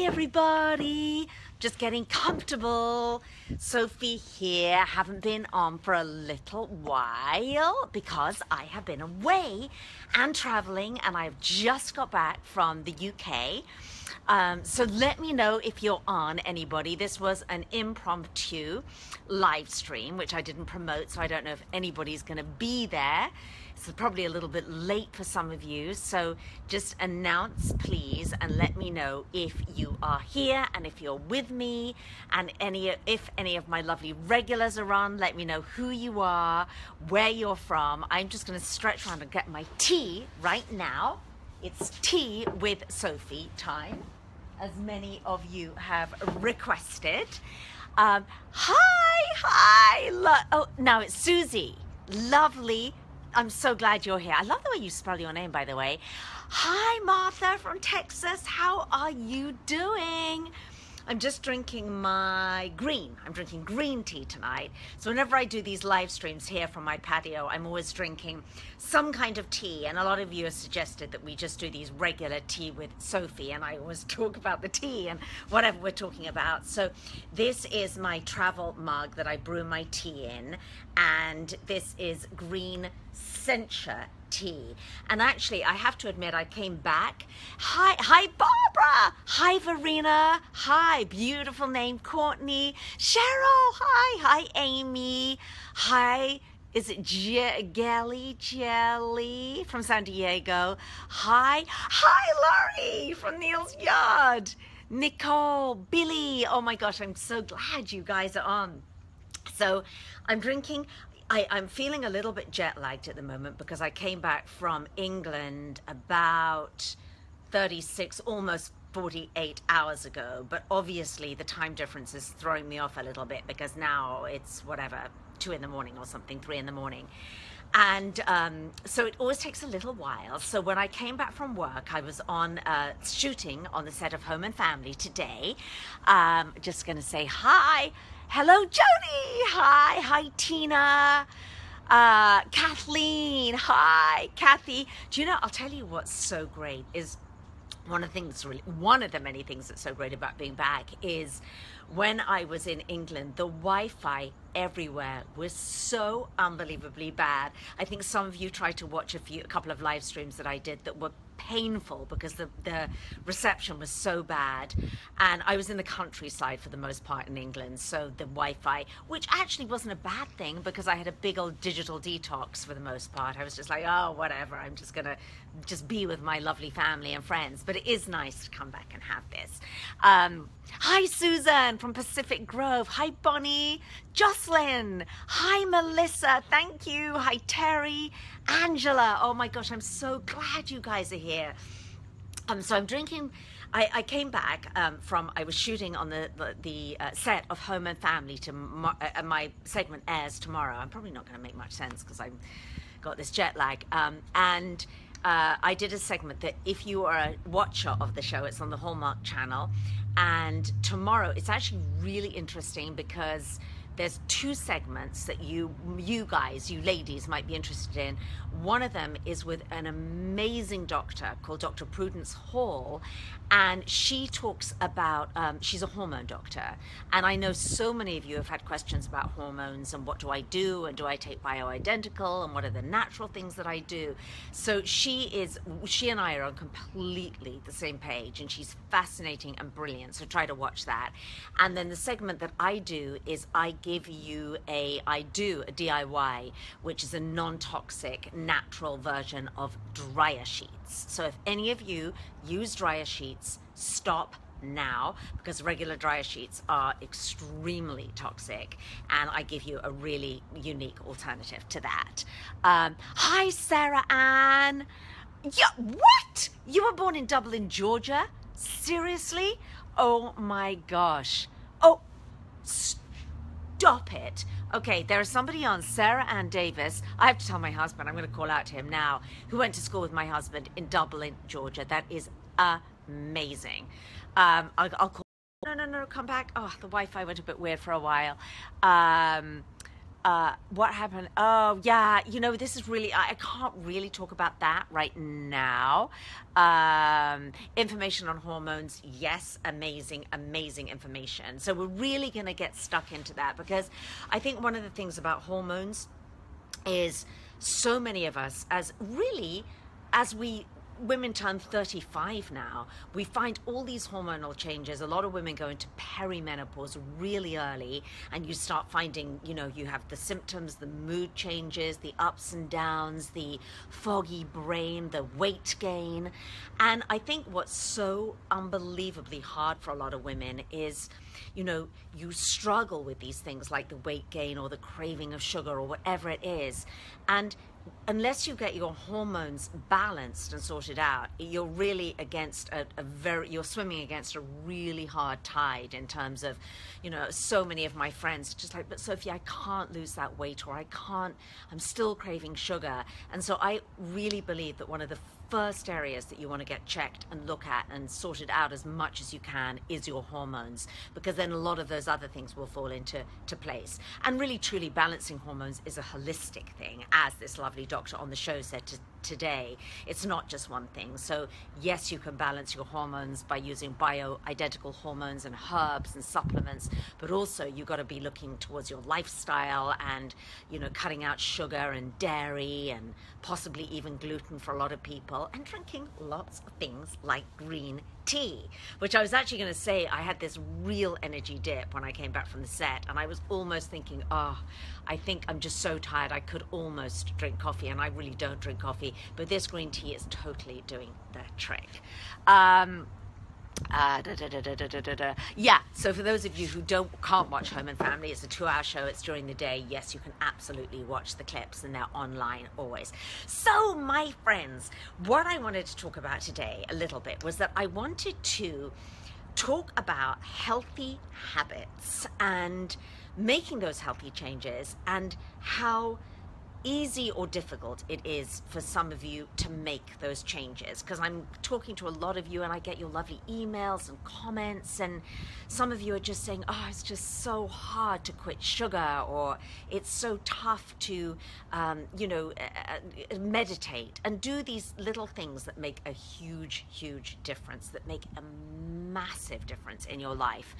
everybody, just getting comfortable. Sophie here, haven't been on for a little while because I have been away and traveling, and I've just got back from the UK. So let me know if you're on, anybody. This was an impromptu live stream, which I didn't promote, so I don't know if anybody's going to be there. It's probably a little bit late for some of you, so just announce, please, and let me know if you are here and if you're with me, and if any of my lovely regulars are on. Let me know who you are, where you're from. I'm just going to stretch around and get my tea right now. It's tea with Sophie time, as many of you have requested. Oh, now it's Susie. Lovely. I'm so glad you're here. I love the way you spell your name, by the way. Hi, Martha from Texas. How are you doing? I'm just drinking I'm drinking green tea tonight. So whenever I do these live streams here from my patio, I'm always drinking some kind of tea. And a lot of you have suggested that we just do these regular tea with Sophie. And I always talk about the tea and whatever we're talking about. So this is my travel mug that I brew my tea in. And this is green sencha tea. And actually, I have to admit, I came back. Hi, Barbara. Hi, Verena. Hi, beautiful name, Courtney. Cheryl. Hi, Amy. Hi, is it Jelly from San Diego? Hi, Laurie from Neil's Yard. Nicole, Billy. Oh my gosh, I'm so glad you guys are on. So I'm drinking. I'm feeling a little bit jet lagged at the moment because I came back from England about 36, almost 48 hours ago. But obviously the time difference is throwing me off a little bit because now it's whatever, 2 in the morning or something, 3 in the morning. And so it always takes a little while. So when I came back from work, I was on shooting on the set of Home and Family today. Just going to say hi. Hello, Jody. Hi, Tina. Kathleen. Hi, Kathy. Do you know, I'll tell you what's so great is one of the many things that's so great about being back is when I was in England, the Wi-Fi everywhere was so unbelievably bad. I think some of you tried to watch a couple of live streams that I did that were painful because the reception was so bad, and I was in the countryside for the most part in England, so the Wi-Fi, which actually wasn't a bad thing because I had a big old digital detox for the most part. I was just like, oh, whatever, I'm just gonna be with my lovely family and friends. But it is nice to come back and have this. Hi, Susan from Pacific Grove. Hi, Bonnie. Jocelyn. Hi, Melissa. Thank you. Hi, Terry. Angela. Oh my gosh, I'm so glad you guys are here. So I'm drinking. I came back I was shooting on the set of Home and Family. My segment airs tomorrow. I'm probably not going to make much sense because I've got this jet lag. I did a segment that if you are a watcher of the show, it's on the Hallmark channel. And tomorrow, it's actually really interesting because there's 2 segments that you ladies might be interested in. One of them is with an amazing doctor called Dr. Prudence Hall, and she talks about, she's a hormone doctor. And I know so many of you have had questions about hormones and what do I do, and do I take bioidentical, and what are the natural things that I do. So she and I are on completely the same page, and she's fascinating and brilliant. So try to watch that. And then the segment that I do is I do a DIY, which is a non-toxic, natural version of dryer sheets. So if any of you use dryer sheets, stop now, because regular dryer sheets are extremely toxic, and I give you a really unique alternative to that. Hi, Sarah Ann. Yeah, what? You were born in Dublin, Georgia? Seriously? Oh my gosh. Oh, stop it. Okay, there is somebody on, Sarah Ann Davis. I have to tell my husband, I'm going to call out to him now, who went to school with my husband in Dublin, Georgia. That is amazing. I'll call. No, come back. Oh, the Wi-Fi went a bit weird for a while. What happened? Oh, yeah. This is really, I can't really talk about that right now. Information on hormones, yes, amazing, amazing information. So we're really going to get stuck into that, because I think one of the things about hormones is so many of us, as women turn 35 now, we find all these hormonal changes. A lot of women go into perimenopause really early, and you start finding, you have the symptoms, the mood changes, the ups and downs, the foggy brain, the weight gain. And I think what's so unbelievably hard for a lot of women is, you struggle with these things like the weight gain or the craving of sugar or whatever it is. And unless you get your hormones balanced and sorted out, you're really against you're swimming against a really hard tide in terms of, so many of my friends just like, but Sophie, I can't lose that weight, or I'm still craving sugar. And so I really believe that one of the first areas that you want to get checked and look at and sorted out as much as you can is your hormones, because then a lot of those other things will fall into place. And really truly balancing hormones is a holistic thing, as this lovely doctor on the show said today. It's not just one thing. So yes, you can balance your hormones by using bioidentical hormones and herbs and supplements, but also you've got to be looking towards your lifestyle and, cutting out sugar and dairy and possibly even gluten for a lot of people, and drinking lots of things like green tea, which I was actually going to say, I had this real energy dip when I came back from the set, and I was almost thinking, I think I'm just so tired I could almost drink coffee, and I really don't drink coffee, but this green tea is totally doing the trick. Yeah, so for those of you who can't watch Home and Family, it's a 2-hour show, it's during the day. Yes, you can absolutely watch the clips, and they're online always. So my friends, what I wanted to talk about today a little bit was that I wanted to talk about healthy habits and making those healthy changes, and how easy or difficult it is for some of you to make those changes, because I'm talking to a lot of you and I get your lovely emails and comments, and some of you are just saying, it's just so hard to quit sugar, or it's so tough to meditate and do these little things that make a huge difference, that make a massive difference in your life.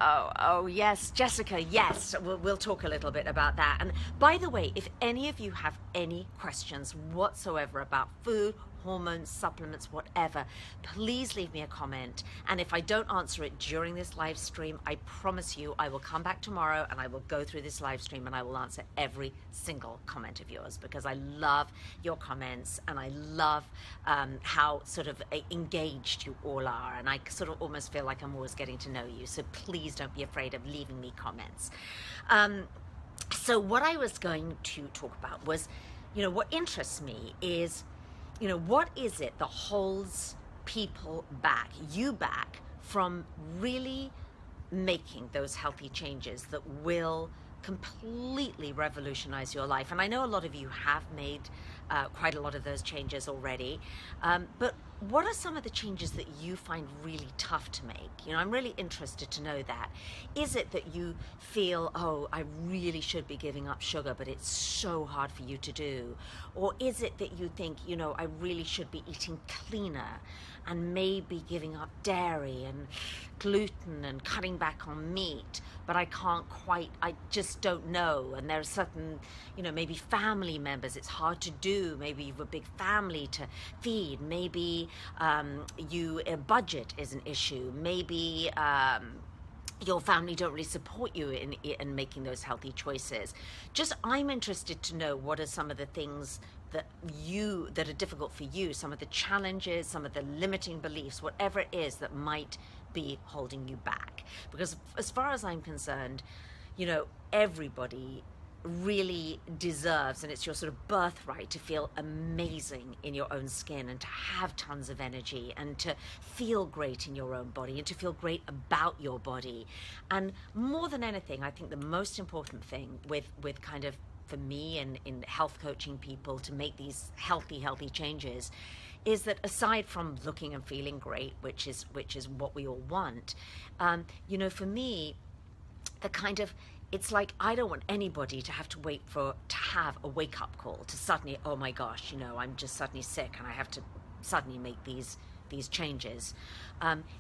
Oh, yes, Jessica, yes, we'll talk a little bit about that. And by the way, if any of you have any questions whatsoever about food, hormones, supplements, whatever, please leave me a comment. And if I don't answer it during this live stream, I promise you I will come back tomorrow and I will go through this live stream and I will answer every single comment of yours, because I love your comments and I love how sort of engaged you all are, and I sort of almost feel like I'm always getting to know you. So please don't be afraid of leaving me comments. So what I was going to talk about was, what interests me is, what is it that holds people back, you back, from really making those healthy changes that will completely revolutionize your life? And I know a lot of you have made quite a lot of those changes already, but what are some of the changes that you find really tough to make? I'm really interested to know that. Is it that you feel, I really should be giving up sugar, but it's so hard for you to do? Or is it that you think, I really should be eating cleaner and maybe giving up dairy and gluten and cutting back on meat, but I just don't know. And there are certain, maybe family members, it's hard to do. Maybe you've a big family to feed. Maybe a budget is an issue. Maybe your family don't really support you in making those healthy choices. I'm interested to know, what are some of the things that are difficult for you, some of the challenges, some of the limiting beliefs, whatever it is that might be holding you back. Because as far as I'm concerned, everybody really deserves, and it's your sort of birthright, to feel amazing in your own skin, and to have tons of energy, and to feel great in your own body, and to feel great about your body. And more than anything, I think the most important thing with kind of, for me and in health coaching people to make these healthy changes, is that aside from looking and feeling great, which is what we all want, for me, the kind of, it's like I don't want anybody to have to wait for to have a wake up call to suddenly, oh my gosh, I'm just suddenly sick and I have to suddenly make these changes.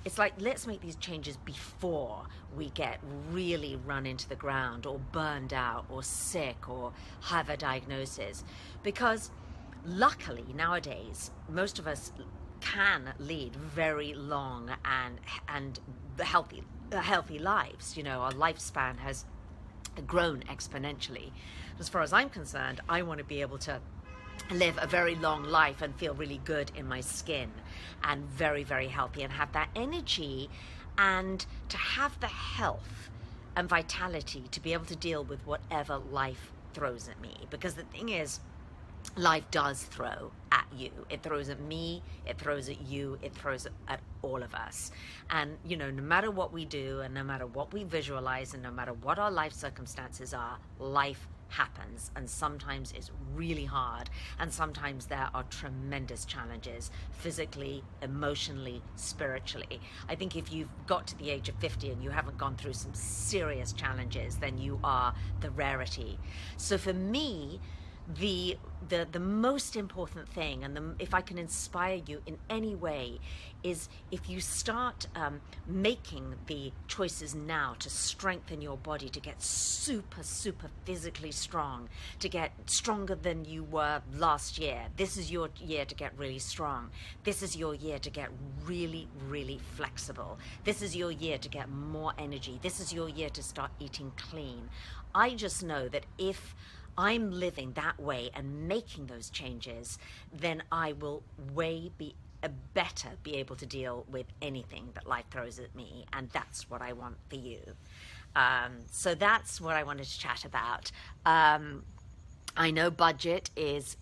It's like, let's make these changes before we get really run into the ground or burned out or sick or have a diagnosis, because luckily nowadays most of us can lead very long and healthy lives. Our lifespan has grown exponentially. As far as I'm concerned, I want to be able to live a very long life and feel really good in my skin and very, very healthy and have that energy and to have the health and vitality to be able to deal with whatever life throws at me. Because the thing is, life does throw at you. It throws at me, it throws at you, it throws at all of us. And, no matter what we do and no matter what we visualize and no matter what our life circumstances are, life happens, and sometimes it's really hard, and sometimes there are tremendous challenges physically, emotionally, spiritually. I think if you've got to the age of 50 and you haven't gone through some serious challenges, then you are the rarity. So for me, the most important thing, and if I can inspire you in any way, is if you start making the choices now to strengthen your body, to get super, super physically strong, to get stronger than you were last year. This is your year to get really strong. This is your year to get really, really flexible. This is your year to get more energy. This is your year to start eating clean. I just know that if I'm living that way and making those changes, then I will better be able to deal with anything that life throws at me, and that's what I want for you. So that's what I wanted to chat about. I know budget is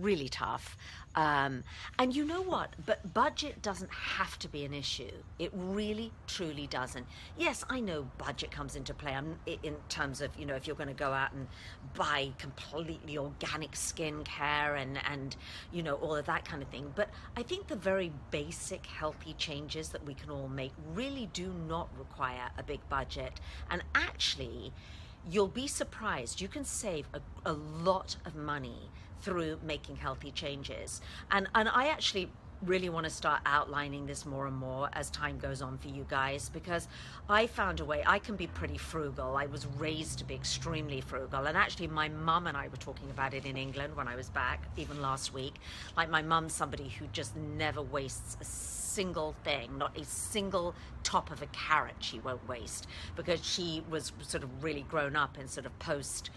really tough. And you know what? But budget doesn't have to be an issue. It really, truly doesn't. Yes, I know budget comes into play in terms of, if you're going to go out and buy completely organic skincare and all of that kind of thing. But I think the very basic healthy changes that we can all make really do not require a big budget. And actually, you'll be surprised. You can save a lot of money through making healthy changes. And I actually really want to start outlining this more and more as time goes on for you guys, because I found a way. I can be pretty frugal. I was raised to be extremely frugal. And actually my mum and I were talking about it in England when I was back, even last week. Like, my mum's somebody who just never wastes a single thing, not a single top of a carrot she won't waste, because she was sort of really grown up in sort of post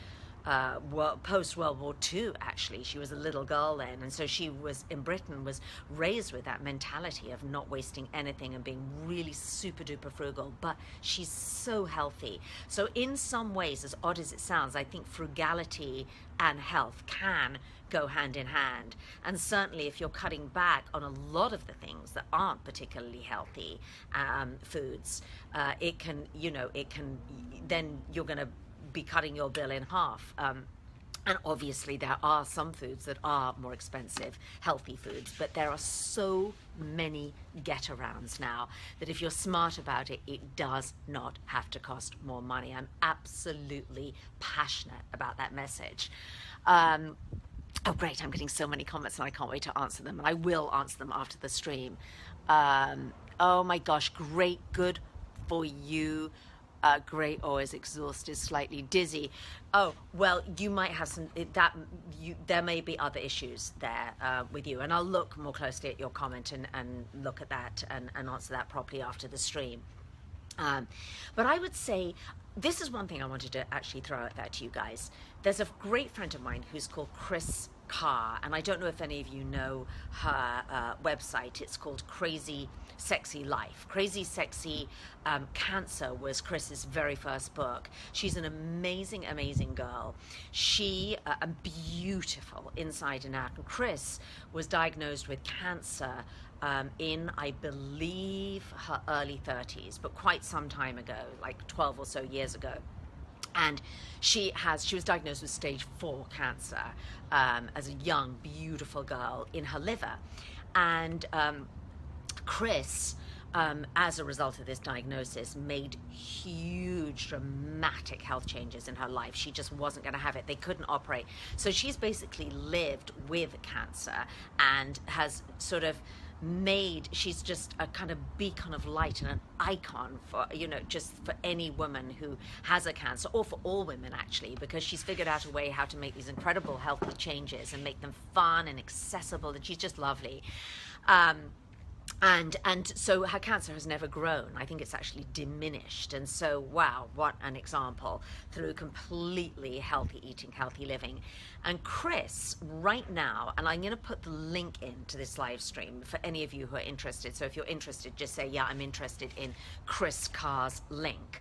World War II. Actually, she was a little girl then, and so she was in Britain, was raised with that mentality of not wasting anything and being really super duper frugal. But she's so healthy. So in some ways, as odd as it sounds, I think frugality and health can go hand in hand. And certainly if you're cutting back on a lot of the things that aren't particularly healthy foods, it can then you're going to be cutting your bill in half. And obviously there are some foods that are more expensive, healthy foods, but there are so many get-arounds now that if you're smart about it, it does not have to cost more money. I'm absolutely passionate about that message. Oh, great, I'm getting so many comments and I can't wait to answer them. I will answer them after the stream. Oh my gosh, great, good for you. Great, always exhausted, slightly dizzy. Oh, well, you might have some, there may be other issues there with you, and I'll look more closely at your comment and look at that and answer that properly after the stream. But I would say, this is one thing I wanted to actually throw out there to you guys. There's a great friend of mine who's called Chris Carr, and I don't know if any of you know her website. It's called Crazy Sexy Life. Crazy Sexy Cancer was Chris's very first book. She's an amazing, amazing girl. She beautiful inside and out. And Chris was diagnosed with cancer in, I believe, her early 30s, but quite some time ago, like 12 or so years ago. And she was diagnosed with stage 4 cancer as a young, beautiful girl in her liver. And Chris as a result of this diagnosis, made huge, dramatic health changes in her life. She just wasn't going to have it. They couldn't operate. So she's basically lived with cancer and has sort of she's just a kind of beacon of light and an icon for, just for any woman who has a cancer, or for all women actually, because she's figured out a way how to make these incredible healthy changes and make them fun and accessible, and she's just lovely. And so her cancer has never grown. I think it's actually diminished. And so, wow, what an example, through completely healthy eating, healthy living. And Chris, right now, and I'm going to put the link into this live stream for any of you who are interested. So if you're interested, just say, yeah, I'm interested in Chris Carr's link.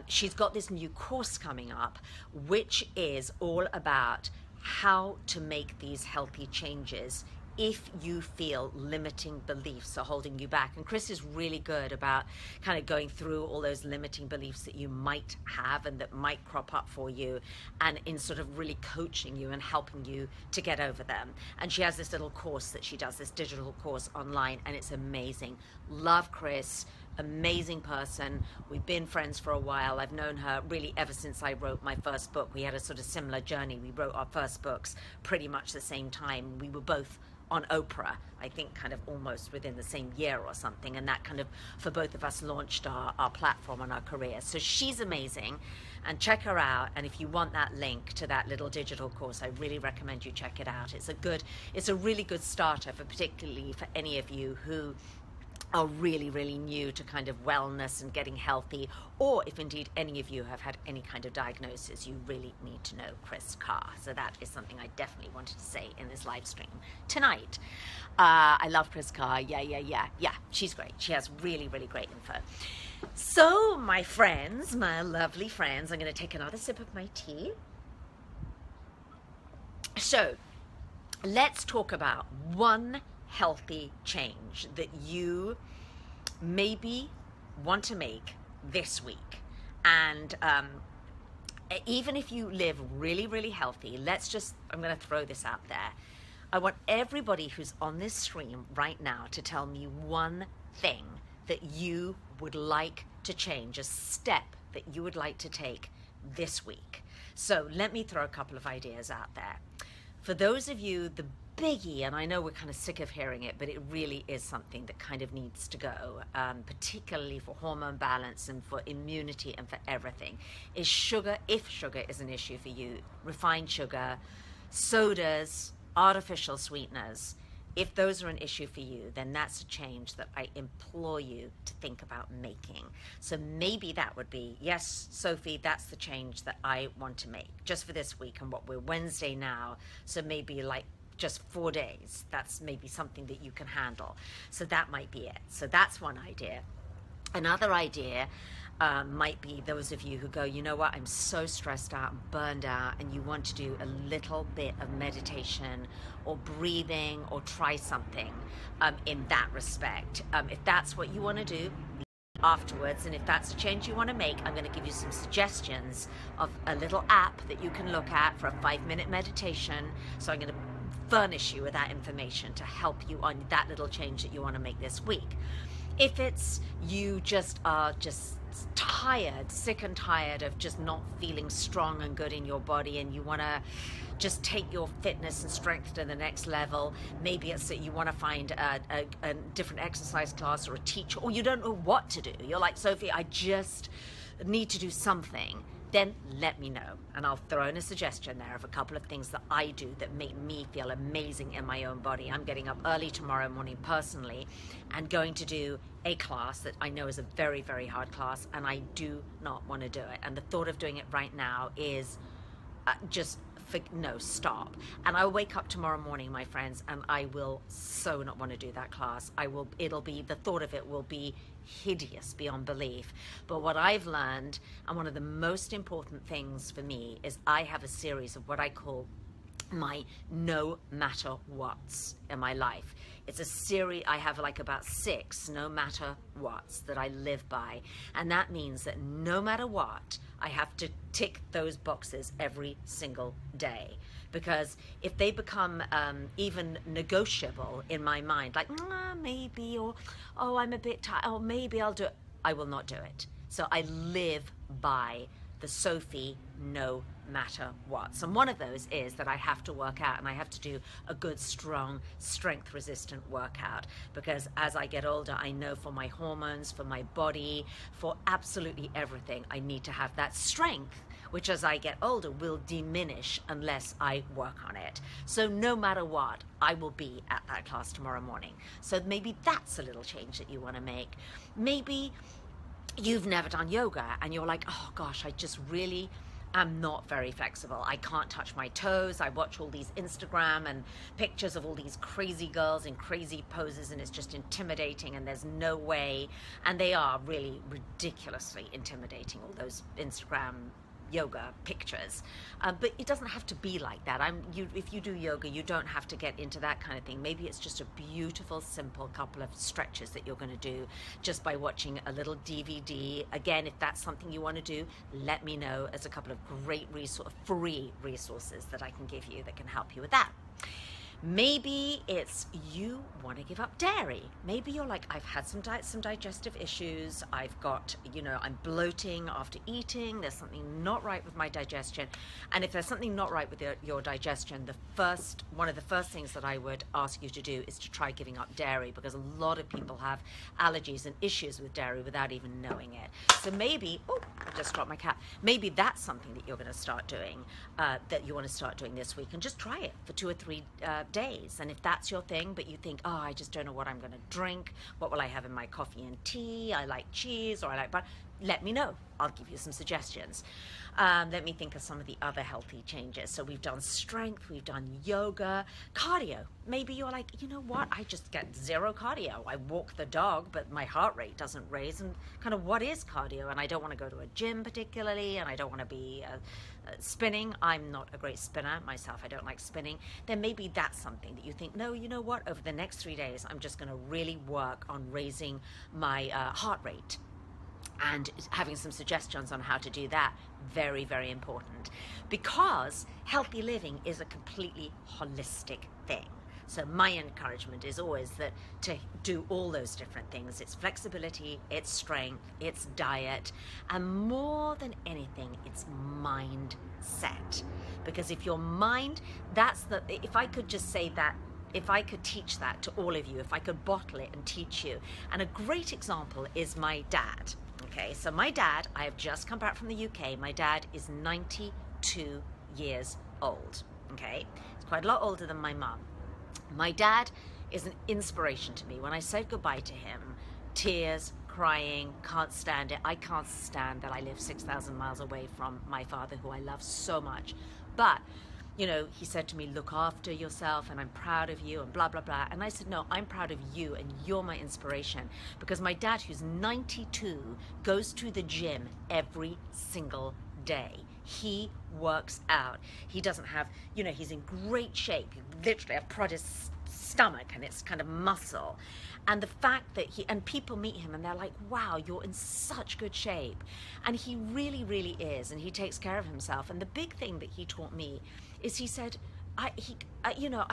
She's got this new course coming up, which is all about how to make these healthy changes if you feel limiting beliefs are holding you back. And Chris is really good about kind of going through all those limiting beliefs that you might have and that might crop up for you, and in sort of really coaching you and helping you to get over them. And she has this little course that she does, this digital course online, and it's amazing. Love Chris. Amazing person. We've been friends for a while. I've known her really ever since I wrote my first book. We had a sort of similar journey. We wrote our first books pretty much the same time. We were both on Oprah, I think kind of almost within the same year or something, and that kind of, for both of us, launched our platform and our career. So she's amazing, and check her out. And if you want that link to that little digital course, I really recommend you check it out. It's a really good starter for, particularly for any of you who are really, really new to kind of wellness and getting healthy, or if indeed any of you have had any kind of diagnosis, you really need to know Chris Carr. So that is something I definitely wanted to say in this live stream tonight. I love Chris Carr. Yeah, she's great. She has really, really great info. So my friends, my lovely friends, I'm going to take another sip of my tea. So let's talk about one healthy change that you maybe want to make this week. And even if you live really, really healthy, I'm going to throw this out there. I want everybody who's on this stream right now to tell me one thing that you would like to change, a step that you would like to take this week. So let me throw a couple of ideas out there. For those of you, the biggie, and I know we're kind of sick of hearing it, but it really is something that kind of needs to go, particularly for hormone balance and for immunity and for everything, is sugar. If sugar is an issue for you, refined sugar, sodas, artificial sweeteners, if those are an issue for you, then that's a change that I implore you to think about making. So maybe that would be, yes, Sophie, that's the change that I want to make just for this week. And what we're Wednesday now, so maybe like just 4 days, that's maybe something that you can handle. So that might be it. So that's one idea. Another idea might be those of you who go, you know what, I'm so stressed out and burned out, and you want to do a little bit of meditation or breathing or try something in that respect. If that's what you want to do afterwards, and if that's a change you want to make, I'm going to give you some suggestions of a little app that you can look at for a 5-minute meditation. So I'm going to furnish you with that information to help you on that little change that you want to make this week. If it's you just are tired, sick and tired of just not feeling strong and good in your body, and you want to just take your fitness and strength to the next level, maybe it's that you want to find a different exercise class or a teacher, or you don't know what to do. You're like, Sophie, I just need to do something. Then let me know, and I'll throw in a suggestion there of a couple of things that I do that make me feel amazing in my own body. I'm getting up early tomorrow morning personally and going to do a class that I know is a very, very hard class, and I do not want to do it. And the thought of doing it right now is stop. And I'll wake up tomorrow morning, my friends, and I will so not want to do that class. The thought of it will be hideous beyond belief. But what I've learned, and one of the most important things for me, is I have a series of what I call my no matter what's in my life. It's a series, I have like about 6 no matter what's that I live by. And that means that no matter what, I have to tick those boxes every single day. Because if they become even negotiable in my mind, like maybe, or oh, I'm a bit tired, oh, maybe I'll do it, I will not do it. So I live by the Sophie no matter what. And one of those is that I have to work out, and I have to do a good, strong, strength resistant workout, because as I get older, I know for my hormones, for my body, for absolutely everything, I need to have that strength, which as I get older will diminish unless I work on it. So no matter what, I will be at that class tomorrow morning. So maybe that's a little change that you want to make. Maybe you've never done yoga and you're like, oh gosh, I just really am not very flexible. I can't touch my toes. I watch all these Instagram and pictures of all these crazy girls in crazy poses, and it's just intimidating, and there's no way. And they are really ridiculously intimidating, all those Instagram yoga pictures, but it doesn't have to be like that. If you do yoga, you don't have to get into that kind of thing. Maybe it's just a beautiful, simple couple of stretches that you're going to do just by watching a little DVD. Again, if that's something you want to do, let me know. There's a couple of great free resources that I can give you that can help you with that. Maybe it's you want to give up dairy. Maybe you're like, I've had some digestive issues. I've got, I'm bloating after eating. There's something not right with my digestion. And if there's something not right with your digestion, one of the first things that I would ask you to do is to try giving up dairy, because a lot of people have allergies and issues with dairy without even knowing it. So maybe, I just dropped my cat. Maybe that's something that you're going to start doing, that you want to start doing this week, and just try it for 2 or 3 days. And if that's your thing, but you think, oh, I just don't know what I'm going to drink, what will I have in my coffee and tea, I like cheese, or I like butter, let me know. I'll give you some suggestions. Let me think of some of the other healthy changes. So we've done strength, we've done yoga, cardio. Maybe you're like, you know what, I just get 0 cardio. I walk the dog, but my heart rate doesn't raise. And kind of, what is cardio? And I don't want to go to a gym particularly, and I don't want to be spinning. I'm not a great spinner myself. I don't like spinning. Then maybe that's something that you think, no, you know what, over the next 3 days, I'm just going to really work on raising my heart rate. And having some suggestions on how to do that, very, very important. Because healthy living is a completely holistic thing. So my encouragement is always that to do all those different things. It's flexibility, it's strength, it's diet, and more than anything, it's mindset. Because if your mind, if I could just say that, if I could teach that to all of you, if I could bottle it and teach you. And a great example is my dad. Okay, so my dad, I have just come back from the UK. My dad is 92 years old. Okay, he's quite a lot older than my mum. My dad is an inspiration to me. When I said goodbye to him, tears, crying, can't stand it. I can't stand that I live 6,000 miles away from my father, who I love so much. But he said to me, look after yourself, and I'm proud of you, and blah, blah, blah. And I said, no, I'm proud of you, and you're my inspiration. Because my dad, who's 92, goes to the gym every single day. He works out. He doesn't have, he's in great shape. Literally, I've prodded his stomach, and it's kind of muscle. And the fact that and people meet him and they're like, wow, you're in such good shape. And he really, really is. And he takes care of himself. And the big thing that he taught me is, he said, I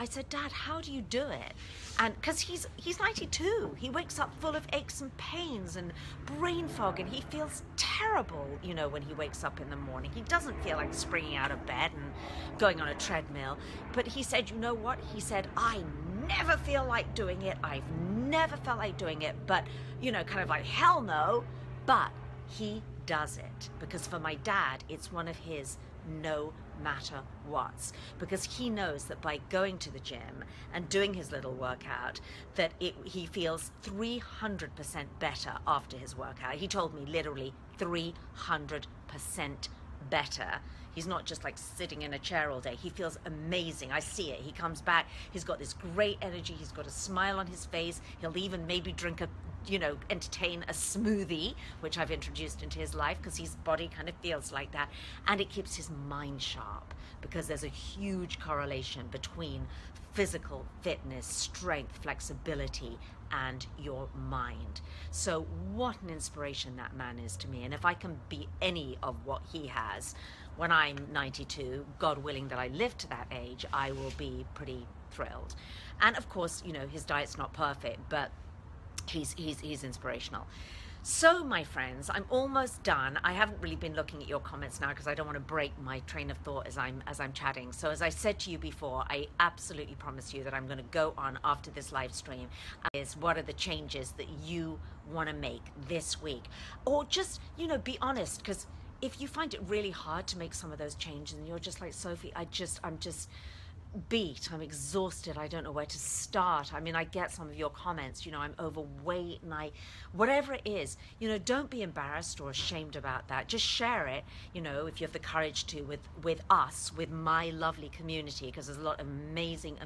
said, Dad, how do you do it? And because he's 92, he wakes up full of aches and pains and brain fog, and he feels terrible, when he wakes up in the morning. He doesn't feel like springing out of bed and going on a treadmill. But he said, you know what? He said, I never feel like doing it. I've never felt like doing it, but, kind of like, hell no. But he does it, because for my dad, it's one of his no matter what, because he knows that by going to the gym and doing his little workout, that he feels 300% better after his workout. He told me literally 300% better. He's not just like sitting in a chair all day. He feels amazing. I see it. He comes back. He's got this great energy. He's got a smile on his face. He'll even maybe drink a you know, entertain a smoothie, which I've introduced into his life because his body kind of feels like that. And it keeps his mind sharp because there's a huge correlation between physical fitness, strength, flexibility, and your mind. So what an inspiration that man is to me. And if I can be any of what he has when I'm 92, God willing that I live to that age, I will be pretty thrilled. And of course, you know, his diet's not perfect, but he's inspirational. So, my friends, I'm almost done. I haven't really been looking at your comments now because I don't want to break my train of thought as I'm chatting. So, as I said to you before, I absolutely promise you that I'm going to go on after this live stream. Is what are the changes that you want to make this week, or just, you know, be honest, because if you find it really hard to make some of those changes and you're just like, Sophie, I'm just beat, I'm exhausted, I don't know where to start. I mean, I get some of your comments, you know, I'm overweight and whatever it is, you know, don't be embarrassed or ashamed about that. Just share it, you know, if you have the courage to, with us, with my lovely community, because there's a lot of amazing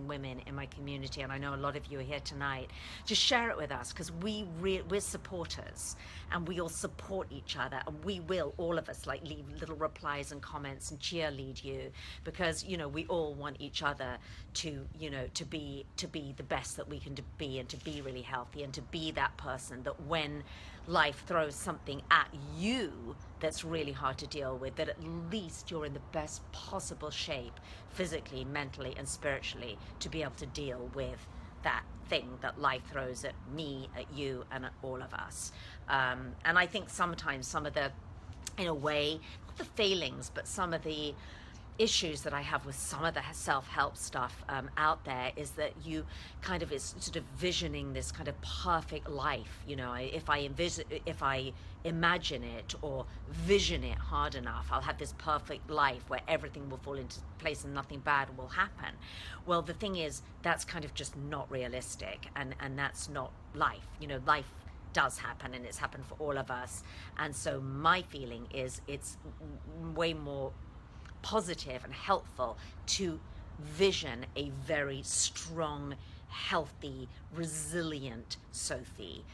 women in my community, and I know a lot of you are here tonight. Just share it with us, because we're supporters, and we all support each other, and we will, all of us, like, leave little replies and comments and cheerlead you, because, you know, we all want each other to, you know, to be the best that we can be, and to be really healthy, and to be that person that when life throws something at you that's really hard to deal with, that at least you're in the best possible shape, physically, mentally, and spiritually, to be able to deal with that thing that life throws at me, at you, and at all of us. And I think sometimes some of the, in a way, not the failings, but some of the issues that I have with some of the self-help stuff out there is that you kind of is sort of visioning this kind of perfect life. You know, if I imagine it or vision it hard enough, I'll have this perfect life where everything will fall into place and nothing bad will happen. Well, the thing is, that's kind of just not realistic, and that's not life. You know, life does happen, and it's happened for all of us. And so my feeling is it's way more positive and helpful to vision a very strong, healthy, resilient Sophie,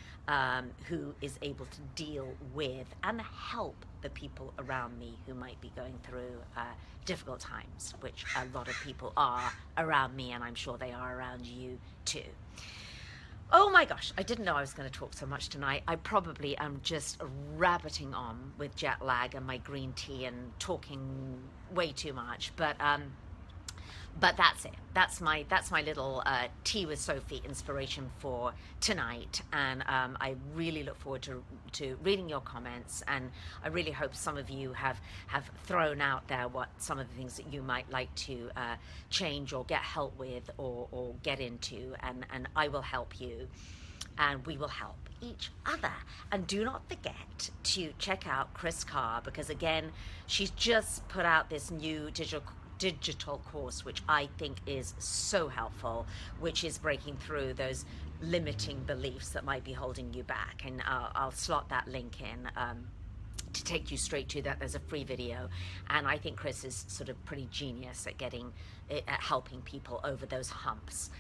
who is able to deal with and help the people around me who might be going through difficult times, which a lot of people are around me, and I'm sure they are around you too. Oh my gosh, I didn't know I was going to talk so much tonight. I probably am just rabbiting on with jet lag and my green tea and talking way too much. But that's it. That's my little tea with Sophie inspiration for tonight. And I really look forward to reading your comments. And I really hope some of you have thrown out there what some of the things that you might like to change or get help with or get into. And I will help you. And we will help each other. And do not forget to check out Kris Carr, because again, she's just put out this new digital course, which I think is so helpful, which is breaking through those limiting beliefs that might be holding you back. And I'll slot that link in to take you straight to that. There's a free video, and I think Kris is sort of pretty genius at helping people over those humps.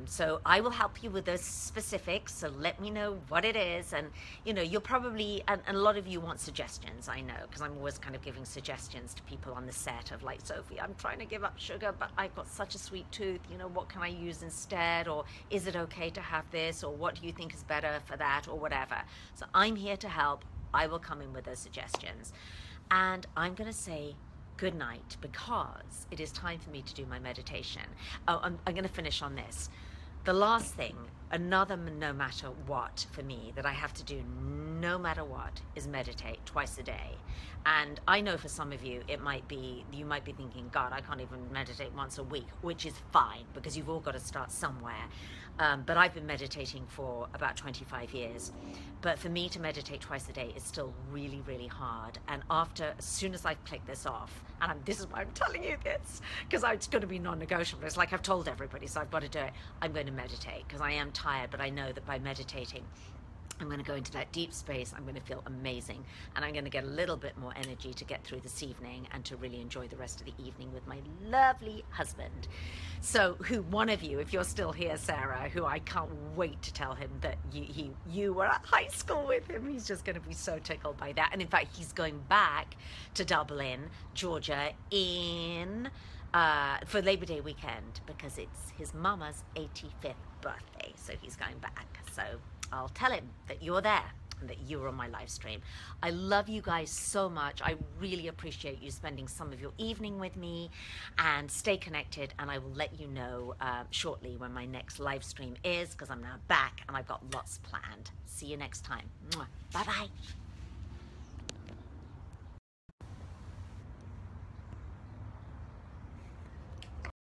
So I will help you with those specifics, so let me know what it is. And you know, you'll probably, and a lot of you want suggestions, I know, because I'm always kind of giving suggestions to people on the set of, like, Sophie, I'm trying to give up sugar, but I've got such a sweet tooth, you know, what can I use instead? Or is it okay to have this? Or what do you think is better for that? Or whatever. So I'm here to help. I will come in with those suggestions. And I'm going to say good night, because it is time for me to do my meditation. Oh, I'm going to finish on this. The last thing, another no matter what for me that I have to do no matter what, is meditate twice a day. And I know for some of you, you might be thinking, God, I can't even meditate once a week, which is fine, because you've all got to start somewhere. But I've been meditating for about 25 years. But for me to meditate twice a day is still really, really hard. And as soon as I click this off, and this is why I'm telling you this, because it's going to be non-negotiable. It's like I've told everybody, so I've got to do it. I'm going to meditate, because I am tired, but I know that by meditating, I'm going to go into that deep space. I'm going to feel amazing. And I'm going to get a little bit more energy to get through this evening and to really enjoy the rest of the evening with my lovely husband. So one of you, if you're still here, Sarah, who I can't wait to tell him that you were at high school with him. He's just going to be so tickled by that. And in fact, he's going back to Dublin, Georgia for Labor Day weekend because it's his mama's 85th birthday. So he's going back. So I'll tell him that you're there and that you were on my live stream. I love you guys so much. I really appreciate you spending some of your evening with me, and stay connected, and I will let you know shortly when my next live stream is, because I'm now back and I've got lots planned. See you next time. Bye-bye.